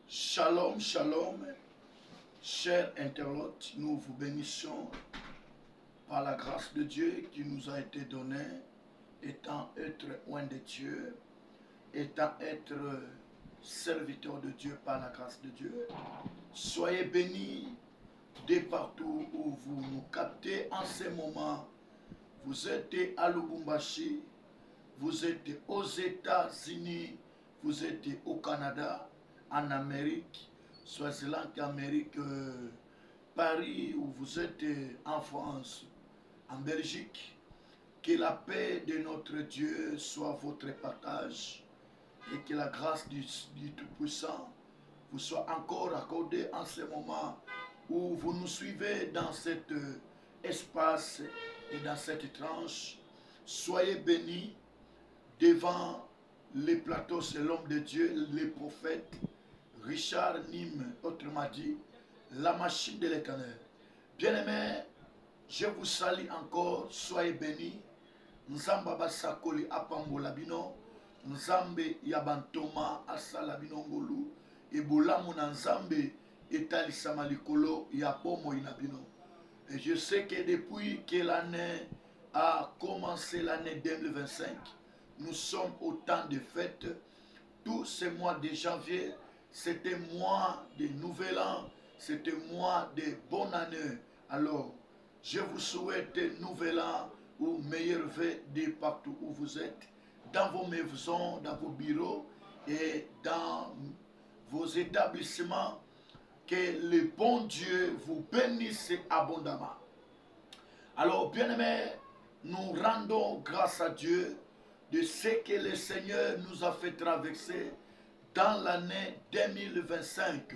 Shalom, shalom, chers internautes, nous vous bénissons par la grâce de Dieu qui nous a été donnée, étant être loin de Dieu, étant être serviteur de Dieu par la grâce de Dieu. Soyez bénis de partout où vous nous captez en ce moment. Vous êtes à Lubumbashi, vous êtes aux États-Unis, vous êtes au Canada, en Amérique, Swaziland, Amérique, Paris, où vous êtes en France, en Belgique. Que la paix de notre Dieu soit votre partage et que la grâce du Tout-Puissant vous soit encore accordée en ce moment où vous nous suivez dans cet espace et dans cette tranche. Soyez bénis devant les plateaux, c'est l'homme de Dieu, les prophètes, Richard Nîmes, autrement dit, la machine de l'Éternel. Bien-aimés, je vous salue encore, soyez bénis. Nzamba basakoli apambola bino, Nzambe yabantoma asala bino ngolu, ebolamu na Nzambe etalisama likolo ya bomoi na bino. Et je sais que depuis que l'année a commencé, l'année 2025, nous sommes au temps de fête. Tout ce mois de janvier, c'était mois de nouvel an, c'était mois de bonne année. Alors, je vous souhaite nouvel an ou meilleur vœu de partout où vous êtes, dans vos maisons, dans vos bureaux et dans vos établissements. Que le bon Dieu vous bénisse abondamment. Alors, bien-aimés, nous rendons grâce à Dieu de ce que le Seigneur nous a fait traverser dans l'année 2025.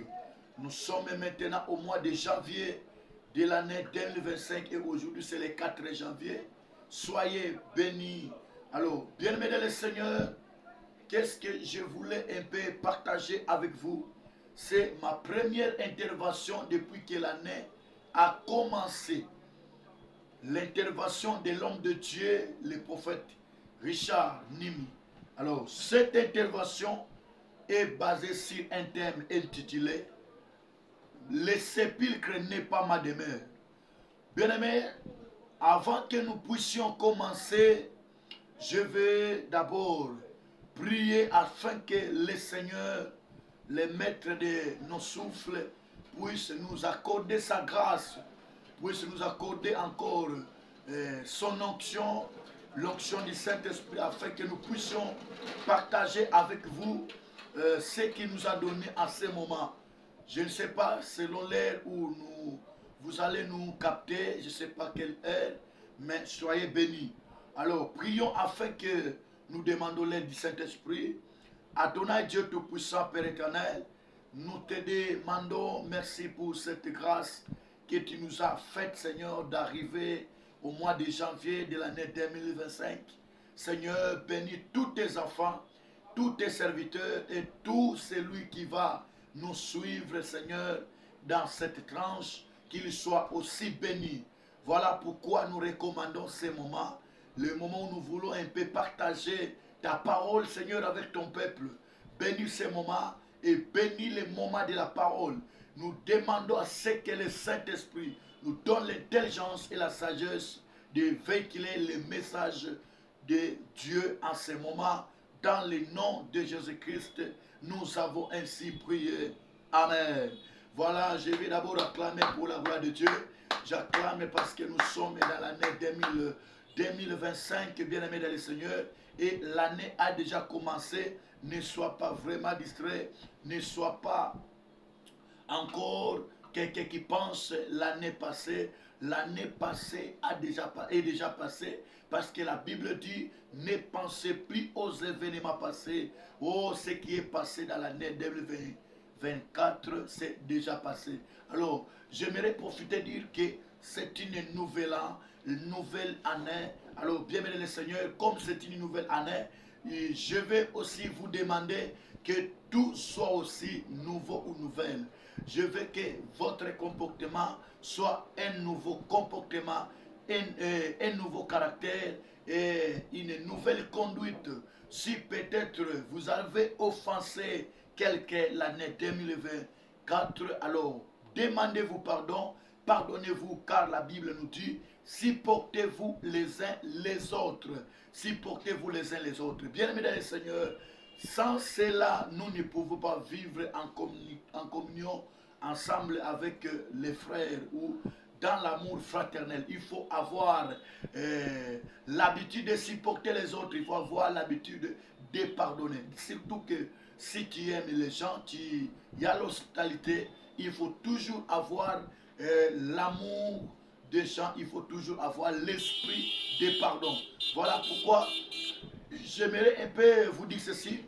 Nous sommes maintenant au mois de janvier de l'année 2025 et aujourd'hui c'est le 4 janvier. Soyez bénis. Alors, bien-aimés dans le Seigneur, qu'est-ce que je voulais un peu partager avec vous? C'est ma première intervention depuis que l'année a commencé. L'intervention de l'homme de Dieu, le prophète Richard Nîmes. Alors, cette intervention est basée sur un thème intitulé « Le sépulcre n'est pas ma demeure ». Bien-aimés, avant que nous puissions commencer, je vais d'abord prier afin que le Seigneur, le maître de nos souffles, puisse nous accorder sa grâce, puisse nous accorder encore son onction, l'onction du Saint-Esprit, afin que nous puissions partager avec vous ce qu'il nous a donné à ce moment. Je ne sais pas, selon l'heure où vous allez nous capter, je ne sais pas quelle heure, mais soyez bénis. Alors, prions afin que nous demandons l'aide du Saint-Esprit. Adonai Dieu Tout-Puissant, Père éternel, nous te demandons merci pour cette grâce que tu nous as faite, Seigneur, d'arriver au mois de janvier de l'année 2025. Seigneur, bénis tous tes enfants, tous tes serviteurs et tout celui qui va nous suivre, Seigneur, dans cette tranche, qu'il soit aussi béni. Voilà pourquoi nous recommandons ces moments, le moment où nous voulons un peu partager ta parole, Seigneur, avec ton peuple. Bénis ces moments et bénis les moments de la parole. Nous demandons à ce que le Saint-Esprit nous donne l'intelligence et la sagesse de véhiculer les messages de Dieu en ce moment. Dans le nom de Jésus-Christ, nous avons ainsi prié. Amen. Voilà, je vais d'abord acclamer pour la gloire de Dieu. J'acclame parce que nous sommes dans l'année 2025, bien-aimés dans le Seigneur, et l'année a déjà commencé. Ne sois pas vraiment distrait, ne sois pas encore quelqu'un qui pense l'année passée. L'année passée est déjà passée, parce que la Bible dit ne pensez plus aux événements passés. Oh, ce qui est passé dans l'année 2024, c'est déjà passé. Alors, j'aimerais profiter de dire que c'est une nouvelle année. Alors, bienvenue le Seigneur, comme c'est une nouvelle année, je vais aussi vous demander que tout soit aussi nouveau ou nouvelle. Je veux que votre comportement soit un nouveau comportement, un nouveau caractère et une nouvelle conduite. Si peut-être vous avez offensé quelle qu'est l'année 2024. Alors, demandez-vous pardon, pardonnez-vous, car la Bible nous dit, supportez-vous les uns les autres. Supportez-vous les uns les autres. Bien-aimés dans le Seigneur, sans cela, nous ne pouvons pas vivre en communion ensemble avec les frères ou dans l'amour fraternel. Il faut avoir l'habitude de supporter les autres. Il faut avoir l'habitude de pardonner. Surtout que si tu aimes les gens, il y a l'hospitalité. Il faut toujours avoir l'amour des gens. Il faut toujours avoir l'esprit de pardon. Voilà pourquoi j'aimerais un peu vous dire ceci.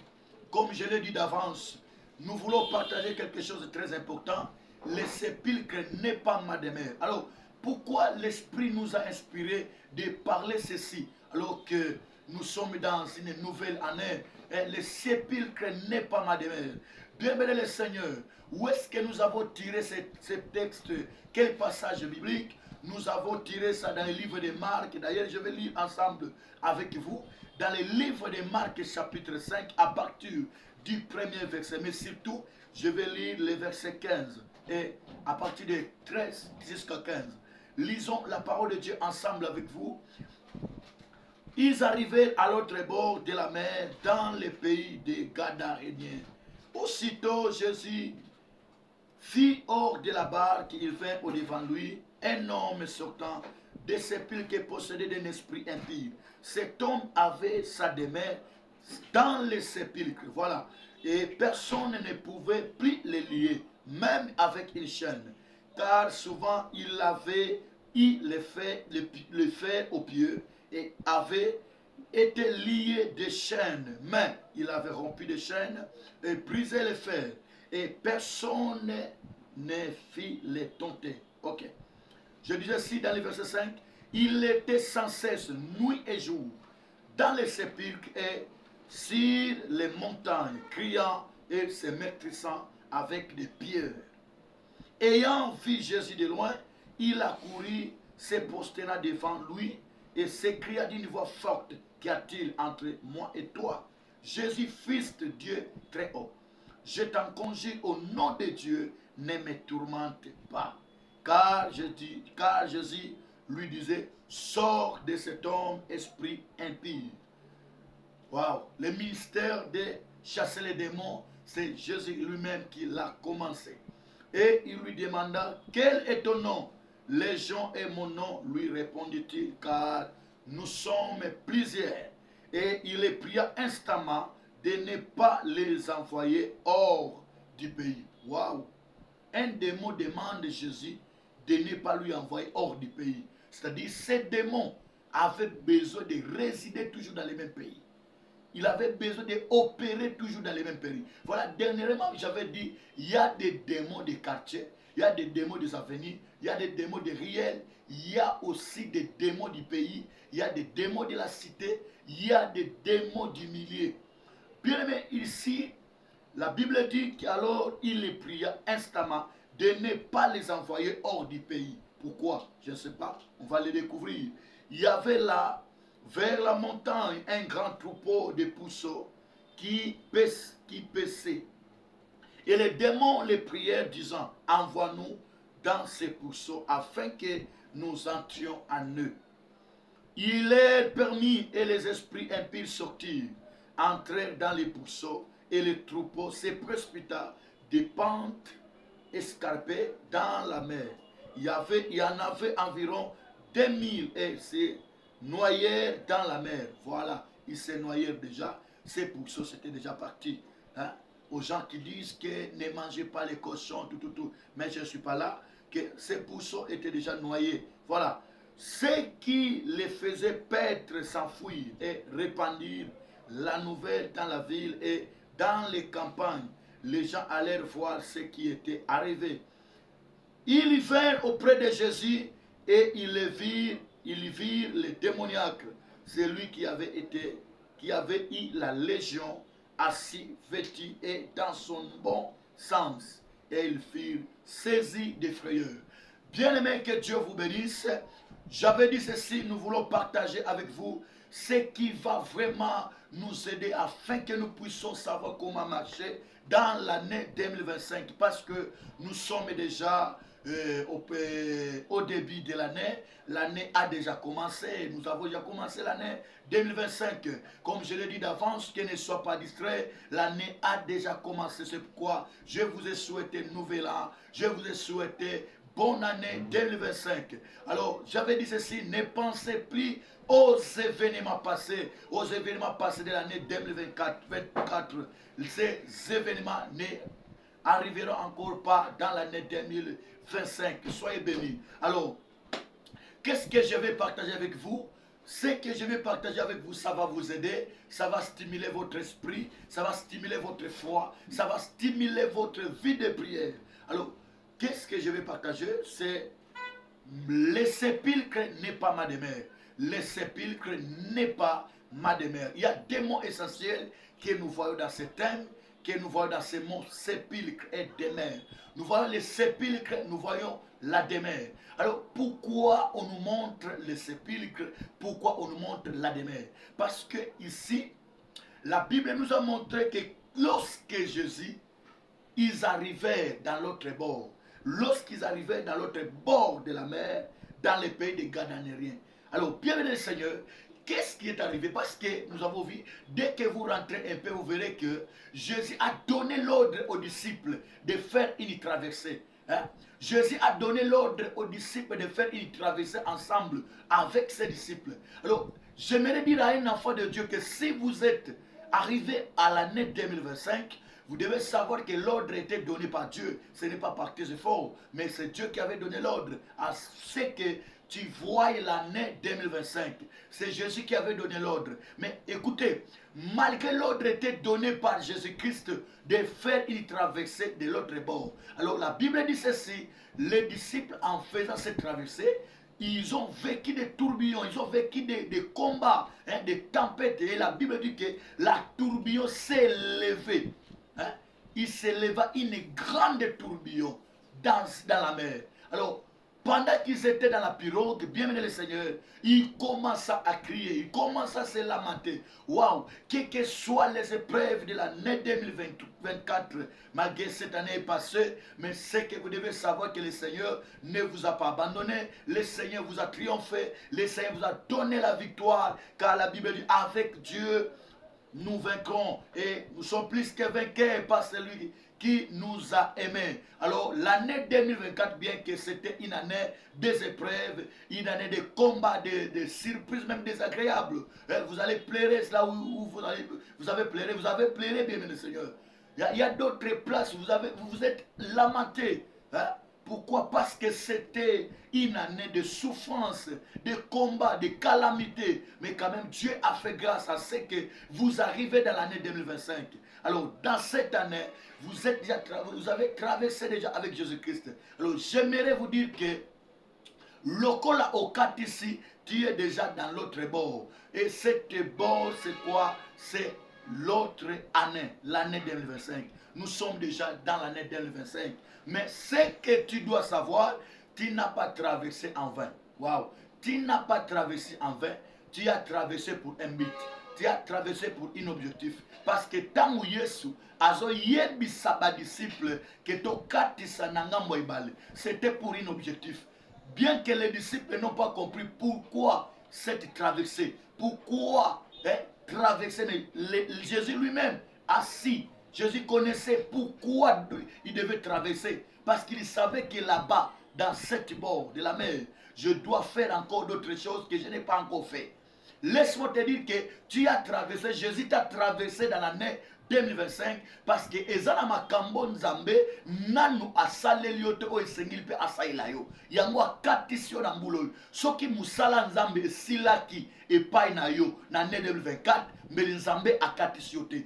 Comme je l'ai dit d'avance, nous voulons partager quelque chose de très important. Le sépulcre n'est pas ma demeure. Alors, pourquoi l'Esprit nous a inspiré de parler ceci alors que nous sommes dans une nouvelle année? Le sépulcre n'est pas ma demeure. Bien-aimé le Seigneur, où est-ce que nous avons tiré ce texte? Quel passage biblique? Nous avons tiré ça dans le livre de Marc. D'ailleurs, je vais lire ensemble avec vous. Dans le livre de Marc, chapitre 5, à partir du premier verset. Mais surtout, je vais lire le verset 15. Et à partir de 13 jusqu'à 15. Lisons la parole de Dieu ensemble avec vous. Ils arrivaient à l'autre bord de la mer, dans le pays des Gadaréniens. Aussitôt, Jésus fit hors de la barque, il vint au-devant de lui, un homme sortant des sépulcres possédé d'un esprit impie. Cet homme avait sa demeure dans les sépulcres, voilà. Et personne ne pouvait plus le lier, même avec une chaîne, car souvent il avait eu le fer au pied et avait été lié de chaînes, mais il avait rompu des chaînes et brisé les fers, et personne ne fit les tenter. Ok. Je disais ici dans le verset 5, il était sans cesse, nuit et jour, dans les sépulcres et sur les montagnes, criant et se maîtrisant avec des pierres. Ayant vu Jésus de loin, il accourut, se prosterna devant lui et s'écria d'une voix forte, qu'y a-t-il entre moi et toi, Jésus, fils de Dieu très haut? Je t'en conjure au nom de Dieu, ne me tourmente pas. Car Jésus lui disait, sors de cet homme, esprit impie. Waouh! Le ministère de chasser les démons, c'est Jésus lui-même qui l'a commencé. Et il lui demanda, quel est ton nom? Légion est mon nom, lui répondit-il, car nous sommes plusieurs. Et il les pria instamment de ne pas les envoyer hors du pays. Waouh! Un démon demande Jésus de ne pas lui envoyer hors du pays. C'est-à-dire, ces démons avaient besoin de résider toujours dans les mêmes pays. Il avait besoin d'opérer toujours dans les mêmes pays. Voilà, dernièrement, j'avais dit, il y a des démons de quartier, il y a des démons des avenirs, il y a des démons de riel, il y a aussi des démons du pays, il y a des démons de la cité, il y a des démons du milieu. Bien aimé, ici, la Bible dit qu'alors il les pria instamment de ne pas les envoyer hors du pays. Pourquoi? Je ne sais pas, on va les découvrir. Il y avait là, vers la montagne, un grand troupeau de pourceaux qui paissaient. Et les démons les prièrent disant, envoie-nous dans ces pourceaux afin que nous entrions en eux. Il leur permit et les esprits impies sortirent, entrèrent dans les pourceaux et le troupeau se précipita des pentes escarpées dans la mer. Il y en avait environ 2000 et se noyèrent dans la mer. Voilà, ils se noyèrent déjà. Ces pourceaux c'était déjà parti. Hein? Aux gens qui disent que ne mangez pas les cochons, tout. Mais je ne suis pas là. Que ces pourceaux étaient déjà noyés. Voilà. Ceux qui les faisaient paître s'enfuir et répandirent la nouvelle dans la ville et dans les campagnes. Les gens allèrent voir ce qui était arrivé. Ils vinrent auprès de Jésus et ils virent le démoniaque, celui qui avait eu la légion, assis, vêtu et dans son bon sens. Et ils furent saisis de frayeur. Bien-aimés, que Dieu vous bénisse. J'avais dit ceci, nous voulons partager avec vous ce qui va vraiment nous aider afin que nous puissions savoir comment marcher dans l'année 2025 parce que nous sommes déjà au début de l'année. L'année a déjà commencé. Nous avons déjà commencé l'année 2025. Comme je l'ai dit d'avance, que ne sois pas distrait. L'année a déjà commencé. C'est pourquoi je vous ai souhaité nouvel an. Je vous ai souhaité bonne année 2025. Alors, j'avais dit ceci, ne pensez plus aux événements passés de l'année 2024. Ces événements n'arriveront encore pas dans l'année 2025. Soyez bénis. Alors, qu'est-ce que je vais partager avec vous? Ce que je vais partager avec vous, ça va vous aider, ça va stimuler votre esprit, ça va stimuler votre foi, ça va stimuler votre vie de prière. Alors, qu'est-ce que je vais partager? C'est le sépulcre n'est pas ma demeure. Le sépulcre n'est pas ma demeure. Il y a des mots essentiels que nous voyons dans ce thème, que nous voyons dans ces mots sépulcre et demeure. Nous voyons le sépulcre, nous voyons la demeure. Alors pourquoi on nous montre le sépulcre? Pourquoi on nous montre la demeure? Parce que ici, la Bible nous a montré que lorsque Jésus, ils arrivaient dans l'autre bord. Lorsqu'ils arrivaient dans l'autre bord de la mer, dans le pays des Gadanéens. Alors, bienvenue le Seigneur, qu'est-ce qui est arrivé? Parce que nous avons vu, dès que vous rentrez un peu, vous verrez que Jésus a donné l'ordre aux disciples de faire une traversée. Hein? Jésus a donné l'ordre aux disciples de faire une traversée ensemble avec ses disciples. Alors, j'aimerais dire à un enfant de Dieu que si vous êtes arrivé à l'année 2025, vous devez savoir que l'ordre était donné par Dieu. Ce n'est pas par tes efforts, mais c'est Dieu qui avait donné l'ordre à ce que tu vois l'année 2025. C'est Jésus qui avait donné l'ordre. Mais écoutez, malgré l'ordre était donné par Jésus-Christ de faire une traversée de l'autre bord. Alors la Bible dit ceci, les disciples en faisant cette traversée, ils ont vécu des tourbillons, ils ont vécu des combats, hein, des tempêtes. Et la Bible dit que la tourbillon s'est levée. Hein? Il s'éleva une grande tourbillon dans la mer. Alors, pendant qu'ils étaient dans la pirogue, bien aimé le Seigneur, ils commençaient à crier, ils commençaient à se lamenter. Waouh, quelles que soient les épreuves de l'année 2024, malgré cette année passée, mais c'est que vous devez savoir que le Seigneur ne vous a pas abandonné, le Seigneur vous a triomphé, le Seigneur vous a donné la victoire, car la Bible dit avec Dieu, nous vaincrons et nous sommes plus que vainqueurs par celui qui nous a aimés. Alors l'année 2024, bien que c'était une année des épreuves, une année de combats, de surprises même désagréables, vous allez pleurer là où vous avez pleuré, bien aimé le Seigneur. Il y a d'autres places où vous vous êtes lamenté. Hein? Pourquoi? Parce que c'était une année de souffrance, de combat, de calamité. Mais quand même, Dieu a fait grâce à ce que vous arrivez dans l'année 2025. Alors, dans cette année, vous avez traversé déjà avec Jésus-Christ. Alors, j'aimerais vous dire que Lokola Okat ici, tu es déjà dans l'autre bord. Et cette bord, c'est quoi? C'est l'autre année, l'année 2025. Nous sommes déjà dans l'année 2025. Mais ce que tu dois savoir, tu n'as pas traversé en vain. Waouh! Tu n'as pas traversé en vain. Tu as traversé pour un but. Tu as traversé pour un objectif. Parce que tant que Yesu azo yebisa ba disciple que to katisa na ngambo ibale, c'était pour un objectif. Bien que les disciples n'ont pas compris pourquoi cette traversée, pourquoi traverser, mais Jésus lui-même assis, Jésus connaissait pourquoi il devait traverser, parce qu'il savait que là-bas, dans cette bord de la mer, je dois faire encore d'autres choses que je n'ai pas encore fait. Laisse-moi te dire que tu as traversé, Jésus t'a traversé dans l'année 2025 parce que ezana makambo nzambe nanu asaleli yo te o esengili pe asaila yo yango akatisi yo na mbula oyo soki musala nzambe esilaki epai na yo na année 2024 mbeli nzambe akatisi yo te.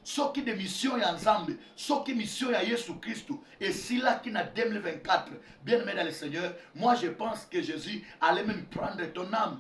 Soki de mission ya nzambe, soki mission ya Yesu Christo et si là qui na 2024, bien aimé dans le Seigneur, moi je pense que Jésus allait même prendre ton âme.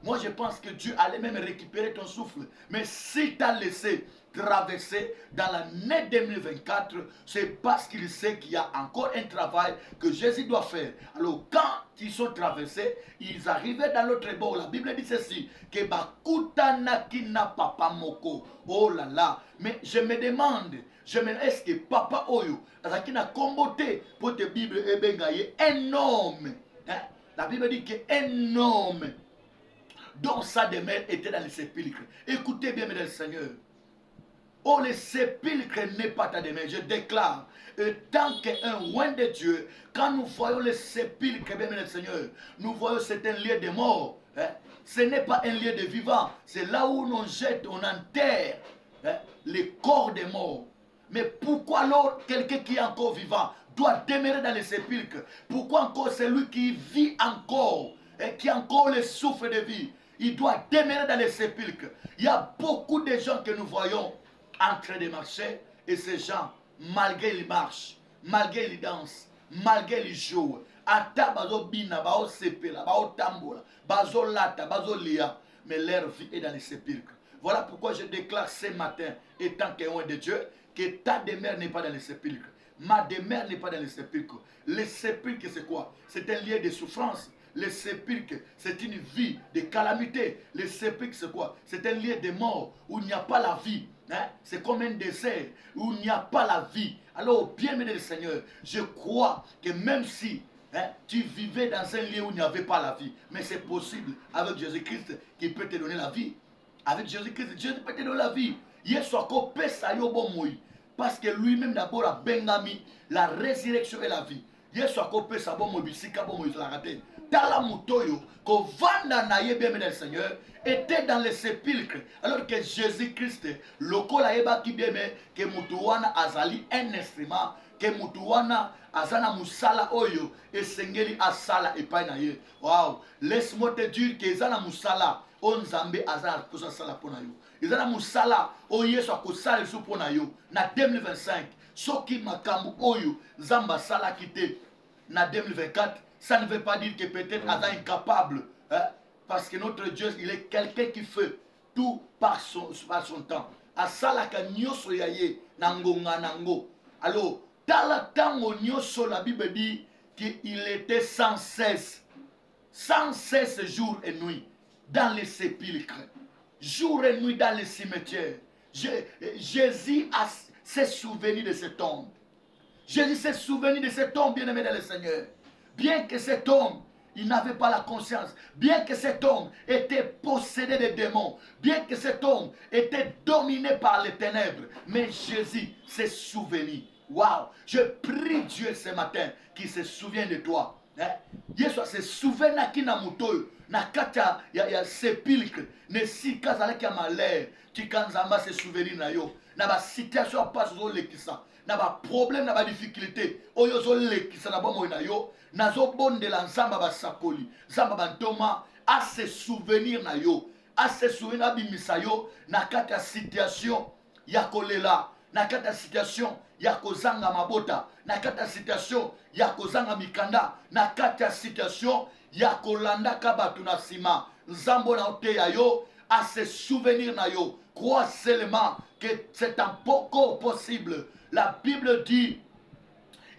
Moi je pense que Dieu allait même récupérer ton souffle. Mais si tu as laissé traverser dans l'année 2024, c'est parce qu'il sait qu'il y a encore un travail que Jésus doit faire. Alors quand ils sont traversés, ils arrivaient dans l'autre bord. La Bible dit ceci, que bakutana kina papa moko. Oh là là, mais je me demande Je me dis, est-ce que papa Oyo, qui n'a comboté pour te Bible et bengaye, un homme, hein? La Bible dit qu'un homme dont sa demeure était dans les sépulcres. Écoutez bien, mesdames et seigneurs. Oh, le sépulcre n'est pas ta demeure. Je déclare, tant qu'un roi de Dieu, quand nous voyons le sépulcre, bien, mesdames et seigneurs, nous voyons c'est un lieu de mort. Hein? Ce n'est pas un lieu de vivant. C'est là où on jette, on enterre, hein, les corps des morts. Mais pourquoi alors quelqu'un qui est encore vivant doit demeurer dans les sépulcres? Pourquoi encore celui qui vit encore et qui a encore le souffle de vie, il doit demeurer dans les sépulcres? Il y a beaucoup de gens que nous voyons en train de marcher et ces gens, malgré les marches, malgré les danses, malgré les jours, ata bazo bina, bazo sepela, bazo tambola, bazo lata, bazo lia, mais leur vie est dans les sépulcres. Voilà pourquoi je déclare ce matin, étant qu'un de Dieu, que ta demeure n'est pas dans les sépulcres. Ma demeure n'est pas dans les sépulcres. Les sépulcres, c'est quoi? C'est un lieu de souffrance. Les sépulcres, c'est une vie de calamité. Les sépulcres, c'est quoi? C'est un lieu de mort où il n'y a pas la vie. Hein? C'est comme un désert où il n'y a pas la vie. Alors, bien-aimé le Seigneur, je crois que même si tu vivais dans un lieu où il n'y avait pas la vie, mais c'est possible avec Jésus-Christ qui peut te donner la vie. Avec Jésus-Christ, Jésus peut te donner la vie. Parce que lui-même d'abord a bengami la résurrection et la vie. Yesu akope sa bon mobisika bon moïse Tala mutoyo ko vanda na ye bien le Seigneur était dans les sépulcres alors que Jésus-Christ lokola yeba ki bien que mutuwana azali un instrument que mutuwana azana musala oyo esengeli asala epai na ye. Wow, laisse-moi te dire que ezana musala onzambe azana kosa sala pona yo. Ezana musala o Yesu akosala su pona yo na 2025. Soki makambu oyo zamba sala kite na 2024, ça ne veut pas dire que peut-être Adam est incapable, hein? Parce que notre Dieu, il est quelqu'un qui fait tout par son temps. Asala ka nyoso yaye nangonga nango. Alors, tala tango nyoso, la Bible dit qu'il était sans cesse jour et nuit dans les sépulcres, jour et nuit dans les cimetières. Jésus s'est souvenu de cet homme. Jésus s'est souvenu de cet homme, bien-aimé dans le Seigneur. Bien que cet homme, il n'avait pas la conscience, bien que cet homme était possédé de démons, bien que cet homme était dominé par les ténèbres, mais Jésus s'est souvenu. Waouh! Je prie Dieu ce matin qu'il se souvienne de toi. Yesu se souvient qui na muto na kata ya sépulcre ne si kazalaki ya malheur tikanzamba se souvenir na yo na ba situation pas zo lekisa na ba problème na ba difficulté oyo zo lekisa na bomo na yo na zo bondela nzamba ba sakoli nzamba bantoma a se souvenir na yo a se souvenir abimisa yo na kata ya situation ya kolela na kata situation ya kozanga mabota na kata situation ya kozanga mikanda na kata situation ya kolanda kabatu na sima nzambo na oteya yo à se souvenir na yo. Crois seulement que c'est encore possible. La Bible dit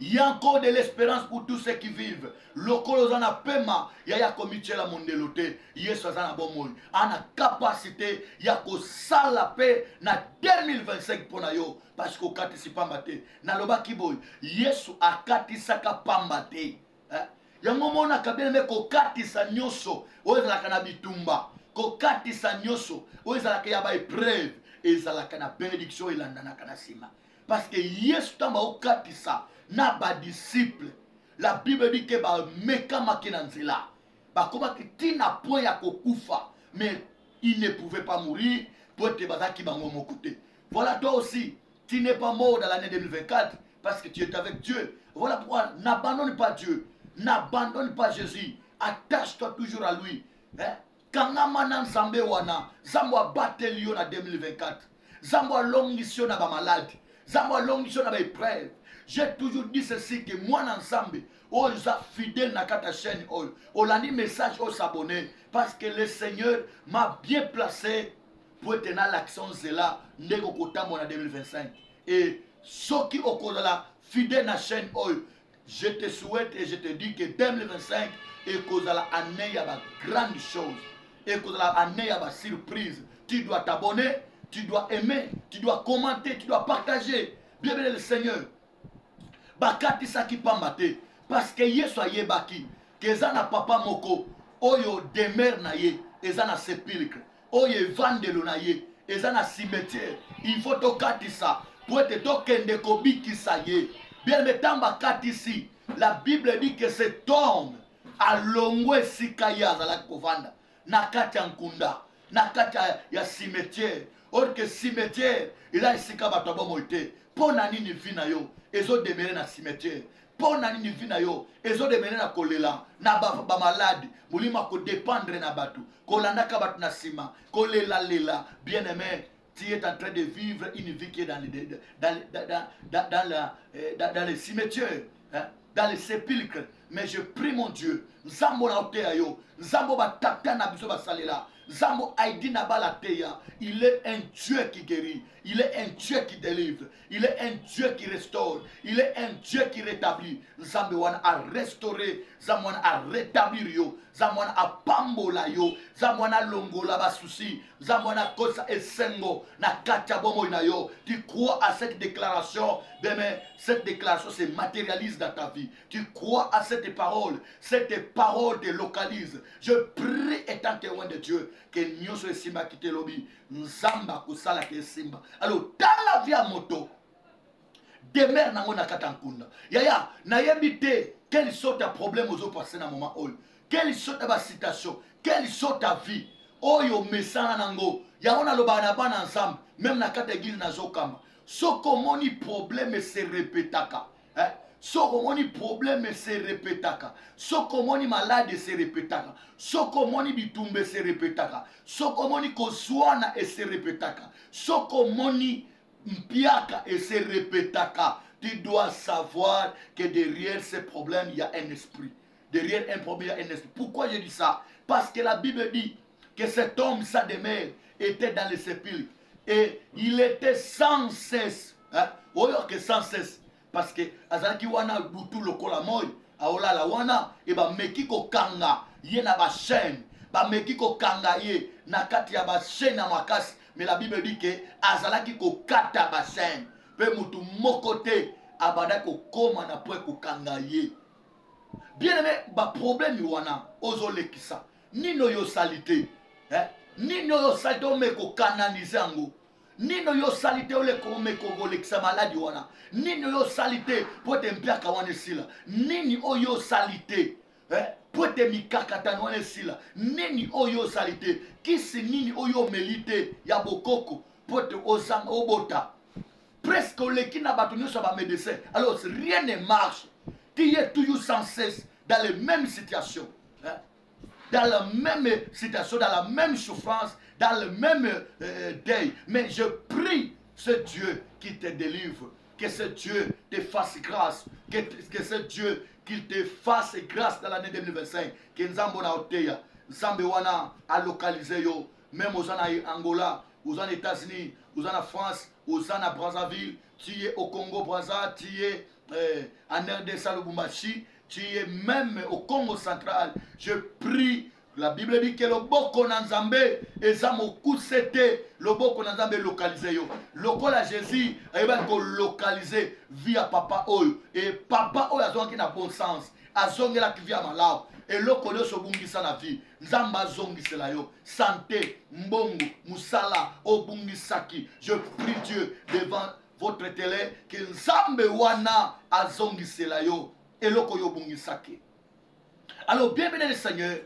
il y a encore de l'espérance pour tous ceux qui vivent. Lokolo zana pema ya komichela mondelote Yesu azana bomoi ana capacité ya ko sala pe na 2025 pona yo parce que okati pambate na loba kiboy Yesu akati saka pambate yango mona kabele me kokati sa nyoso oezala kana bitumba kokati sa nyoso oezala ya ba épreuve ezala kana bénédiction elandana kana sima parce que Yesu tamba okati sa na ba disciple. La Bible dit que ba meka makina nzela ba koma kitina point ya kokufa mais il ne pouvait pas mourir pour te bazaki bango mokote. Voilà, toi aussi tu n'es pas mort dans l'année 2024 parce que tu es avec Dieu. Voilà pourquoi n'abandonne pas Dieu, n'abandonne pas Jésus, attache-toi toujours à lui. Kangamana nzambe wana zambo abatelio na 2024 zambo alongisio na ba malade zambo alongisio na ba épreuve. J'ai toujours dit ceci que moi ensemble, oh, je fidèle dans ta chaîne, oh, on a dit message, oh, s'abonner, parce que le Seigneur m'a bien placé pour tenir l'action là, ndeko kotambo na 2025. Et ceux qui au cours de la fidèle dans la chaîne, oh, je te souhaite et je te dis que 2025 est cause de la année, il y a de grandes choses. Et cause de la année, il y a de surprise. Tu dois t'abonner, tu dois aimer, tu dois commenter, tu dois partager. Bien le Seigneur. Bakati saki pambate. Parce que Yesu ayebaki. Que zana papa moko. Oyo demeure na ye. Ezana sépulcre. Oyo evandelo na ye. Ezana cimetière. Il faut tokati ça. Pour être tokende kobiki sa ye. Bien le temps bakati si. La Bible dit que cet homme a longwe sikaya zala kovanda. Nakati ankunda. Nakati ya cimetière. Or que cimetière. Il a isika batobo moite. Pona nini vina yo. Ezo demere na cimetière. Pona nini vina yo. Ezo demere na kolela. Na ba malade. Mulima ko dépendre na batu. Kolanda ka batu na sima. Kolela lela. Bien aimé. Tu es en train de vivre une vie qui est dans les cimetières. Hein? Dans les sépulcres. Mais je prie mon Dieu. Zambo na otea yo. Zambo batata na biso basalela. Zambo Aïdi Nabalateya, il est un Dieu qui guérit, il est un Dieu qui délivre, il est un Dieu qui restaure, il est un Dieu qui rétablit. Zambewan a restauré, Zamwan a rétabli yo, Zamwan a pambola yo, Zamwan a longola basusi, Zamwan a kosa esengo, na kachabomo inayo. Tu crois à cette déclaration, demain, cette déclaration se matérialise dans ta vie. Tu crois à cette parole te localise. Je prie étant témoin de Dieu que nyonso esimba kite lobi nzamba kusala ke simba. Alors dans la vie à moto demeure nango na katankunda yaya na yebite quelle sorte de problème ozo passer na moment oyo, quelle sorte de situation, quelle sorte de vie oyo mesana nango yango na loba na bana ensemble même na kata église na zokamba soko moni problème se répétaka hein. Soko moni problème se répétaka. Soko moni malade se répétaka. Soko moni bitumbe se répétaka. Soko moni koswana et se répétaka. Soko moni mpiaka et se répétaka. Tu dois savoir que derrière ces problèmes, il y a un esprit. Derrière un problème, il y a un esprit. Pourquoi je dis ça? Parce que la Bible dit que cet homme, sa demeure, était dans les sépulcres. Et il était sans cesse. Hein? Que sans cesse. Parce que azalaki wana butu lokola moy aola la wana e ba meki ko kanga ye na ba chaîne ba meki ko kanga ye na kati ya ba chaîne na makasi. Mais la Bible dit que azalaki ko kata ba chaîne pe mutu mokote abada ko koma na po ko kanga ye. Bien aimé ba problème wana ozolekisa nino yo salité hein nino yo salité o me ko canaliser ango. Nino yo salite ole kome kogolekisa maladi wana. Nino yo salite pote mpiaka wane sila. Nini oyo salite pote mikakatano wane sila. Nini oyo salite kisi nini oyo melite ya bokoko pote osanga obota. Presque oleki na batu nyonso ba médecin. Alors rien ne marche. Tu es toujours sans cesse dans les mêmes situations. Dans la même situation, dans la même souffrance, dans le même deuil. Mais je prie ce Dieu qui te délivre, que ce Dieu te fasse grâce, que ce Dieu qu'il te fasse grâce dans l'année 2025. Que Nzambo na oteya, Nzambe wana a localisé yo, même aux Angola, aux États-Unis, aux France, aux Brazzaville, tu es au Congo Brazza, tu es en RDC Lubumbashi, tu es même au Congo central. Je prie. La Bible dit que le boko nanzambe ezamoku c'était le boko nanzambe localisé yo. Lokola Jésus va localiser via papa oyo et papa oyo azongi na bon sens. Azongela ki via malao et lokolo so bungisa na vie. Nzamba zongisela yo. Santé, mbongo, musala obungisaki. Je prie Dieu devant votre télé que nzambe wana azongisela yo. Et lokoyo bungisaki. Alors bien le Seigneur,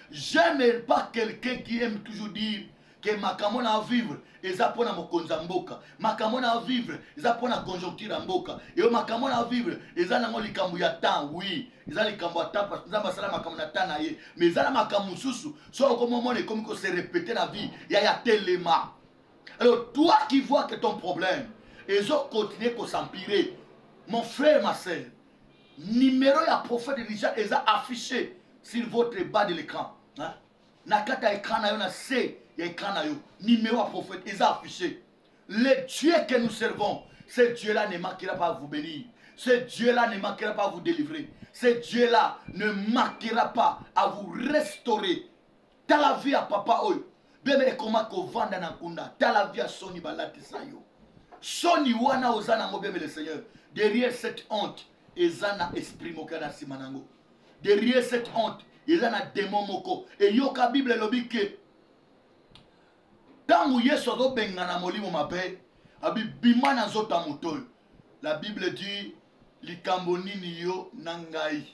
j'aime pas quelqu'un qui aime toujours dire que makamona à vivre et ça pour na mokonza mboka, makamona à vivre et ça pour na conjoncture mboka, et makamona à vivre et ça na mo likambu ya temps, oui, et ça likambu ya temps parce que ça masala makamona temps na ye, mais ça na makamu susu, soit comme moment et comme que se répéter la vie, il y a tellement. Alors toi qui vois que ton problème et ça continue à s'empirer, mon frère, ma soeur, numéro ya prophète Richard est affiché sur votre bas de l'écran. Hein? Nakata écran na yo na C, ya écran na yo. Numéro à prophète est affiché. Le Dieu que nous servons, ce Dieu-là ne manquera pas à vous bénir. Ce Dieu-là ne manquera pas à vous délivrer. Ce Dieu-là ne manquera pas à vous restaurer. Dans la vie à papa oyo. Bébé comment ko vanda na kunda. Dans la vie à Sony balati sayo. Soni wana ozana mo bien le Seigneur. Derrière cette honte, ezana esprit mokana simanango. Derrière cette honte, ezana démon moko. Et yoka Bible lobi ke tangu Yesu azobengana molimo mabe, abi bimana nzota mutol. La Bible dit likambo nini yo nangai.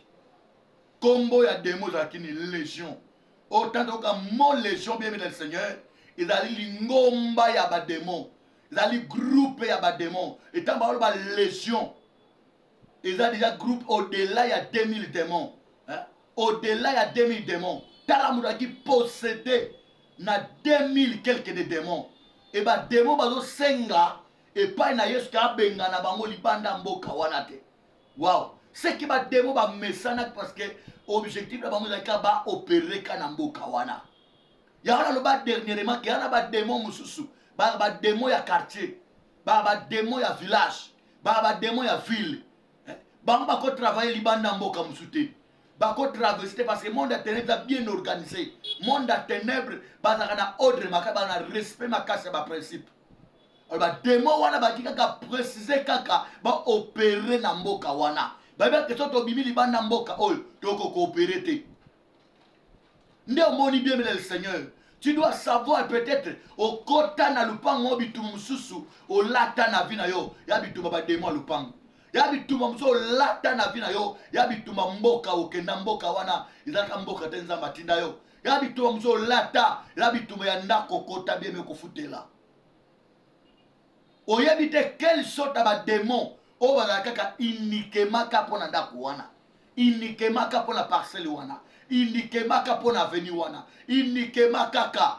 Kombo ya démon zakini légion. Autant que mon légion bien le Seigneur, ils allaient lingomba ya ba démon. Ils allaient grouper ya ba démon. Et tant ba légion. Ils ont déjà groupé au-delà il y a 2000 démons. Hein? Au-delà il y a 2000 démons. Talamouda qui possédait na 2000 quelques de démons. Et bah démons bazo senga et pas na yesu ka benga na bango libanda mboka wana te. Wow. C'est qui ba démons ba mesana parce que objectif la bango ka ba opérer kana mboka wana. Ya wana lo ba dernièrement ki yana ba démons mususu. Ba démons ya quartier. Ba démons ya village. Ba démons ya ville. Bango bako travailler libanda mboka musute. Bako traverser parce que monde à ténèbres est bien organisé. Monde à ténèbres bazaka na ordre makaba na respect makase ba principe. Alors ba démon wana ba kika préciser kaka ba opérer na mboka wana. Ba bien que to bimi libanda mboka oyo to ko coopérer te. Nde moni bien le Seigneur. Tu dois savoir peut-être au kota na lupango bitu mususu o lata na vina yo ya bitu ba démon lupango. Ya bituma mso lata na vina yo ya bituma mboka okenda mboka wana izaka mboka tenza matinda yo ya bituma mso lata ya bituma ya ndako kota bien me kofutela oyebite quelle sorte ba démon o ba kaka uniquement ka pona ndako wana uniquement ka pona parcelle wana uniquement ka pona avenue wana uniquement kaka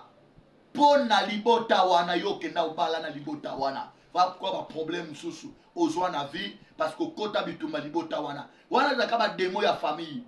pona libota wana yo kenda obala na libota wana va quoi ba problème susu ozwa na vie parce que kota bitumba libota wana zaka ba démon ya famille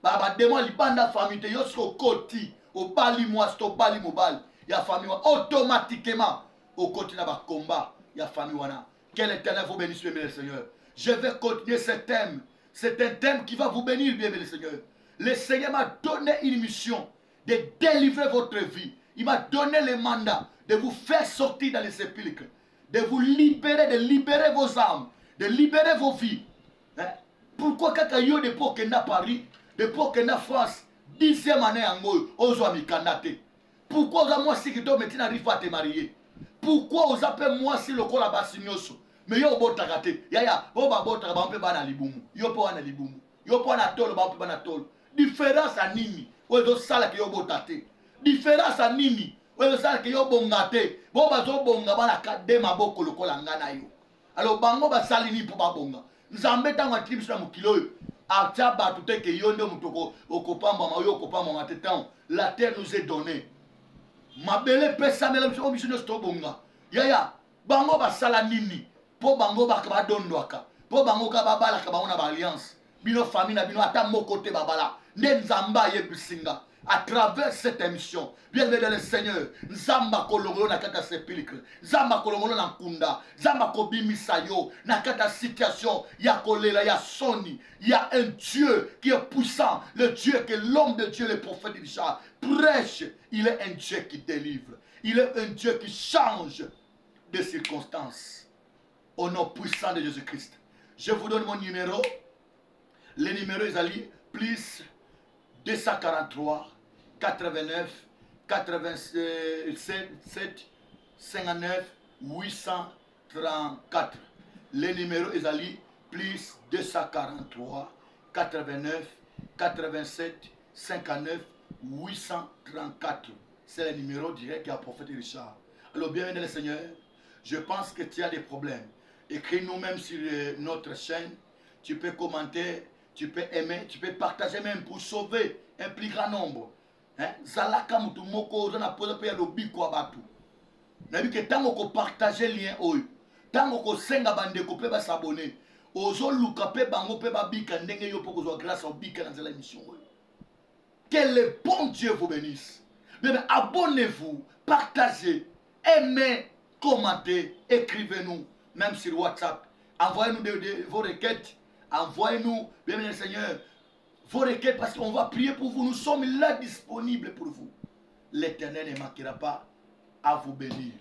ba démon libanda famille te yosko koti obali moi sto bali mobile ya famille automatiquement au koti na ba combat ya famille wana. Quel éternel vous bénisse bien le Seigneur. Je vais continuer ce thème. C'est un thème qui va vous bénir bien le Seigneur. Le Seigneur m'a donné une mission de délivrer votre vie. Il m'a donné le mandat de vous faire sortir dans les sépulcres, de vous libérer, de libérer vos âmes, de libérer vos vies. Hein? Pourquoi quand il y a des pots qui n'a Paris, des pots qui n'a France, 10e année en Goyo, aux hommes canate. Pourquoi vous avez moi si que toi maintenant n'arrive pas à te marier? Pourquoi vous appelez moi si le col à Bassignoso? Mais yo bo takate, ya, bo ba bo takate, ba on peut pas na libumu, yo po na libumu, yo po na tolo, ba on peut pas na tolo. Différence à nini? Ou do sala que yo bo tate. Différence à nini? Ou do sala que yo bongate. Bo ba zo bonga ba na kade maboko le col ngana yo. Alors bango ba sali ni po ba bonga. Nzambe tanga tribu na mukilo yo. Acha ba tout que yo ndo mutoko okopamba ma yo okopamba ma tetan. La terre nous est donnée. Mabele pesa mele mso misino sto bonga. Ya bango ba sala nini? Po bango ba ka dondwaka. Po bango ka babala ka ba ona ba alliance. Bino famille na bino ata moko te babala. Nde nzamba ye bisinga. À travers cette émission, bien-aimé le Seigneur, Nzamba kolongolo na kata sépulcre, Nzamba kolongolo na kunda, Nzamba kobimisa yo na kata situation, ya kolela, ya soni, il y a un Dieu qui est puissant, le Dieu que l'homme de Dieu, le prophète Richard, prêche. Il est un Dieu qui délivre, il est un Dieu qui change de circonstances. Au nom puissant de Jésus-Christ. Je vous donne mon numéro. Le numéro est Ali, plus 243 89 87 59 834. Le numéro est Ali, plus 243 89 87 59 834. C'est le numéro direct à prophète Richard. Alors, bienvenue le Seigneur. Je pense que tu as des problèmes. Écris-nous même sur notre chaîne. Tu peux commenter. Tu peux aimer, tu peux partager même pour sauver un plus grand nombre. Zalaka mutu moko na pose pe lo biko abatu. Na bi ke tango ko partager lien oyo. Tango ko senga bande ko pe ba s'abonner. Ozo luka pe bango pe ba bika ndenge yo poko zo grâce au bika dans la émission oyo. Que le bon Dieu vous bénisse. Bien, abonnez-vous, partagez, aimez, commentez, écrivez-nous même sur WhatsApp. Envoyez-nous vos requêtes. Envoyez-nous, bien le Seigneur, vos requêtes parce qu'on va prier pour vous. Nous sommes là disponibles pour vous. L'Éternel ne manquera pas à vous bénir.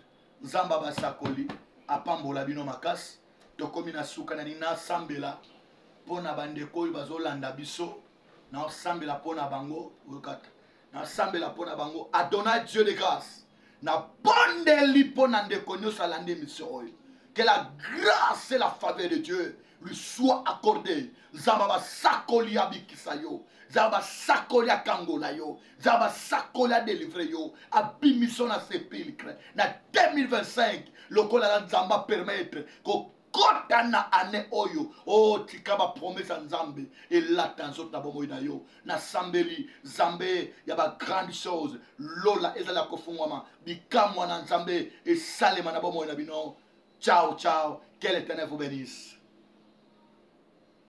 Zamba Basakoli, apambola bino makasi tokomi na suka na nini nasambela mpo na bandeko oyo bazolanda biso nasambela mpo na bango oyokata nasambela mpo na bango adona Dieu de grâce nabondeli mpo na ndeko nyonso alandi émission oyo que la grâce et la faveur de Dieu lui soit accordée nzambe basakoli abikisa yo nzambe basakoli akangola yo nzambe basakoli adelivre yo abimiso na sépulcre na 2025 lokola nzambe apermettre kokota na ane oyo o tika bapromese ya nzambe elata nzoto na bomoi na yo nasambeli nzambe ya bagrande chose lola ezali ya kofungwama bikamwa na nzambe esalema na bomoi na bino. Ciao, ciao. Que l'Éternel vous bénisse.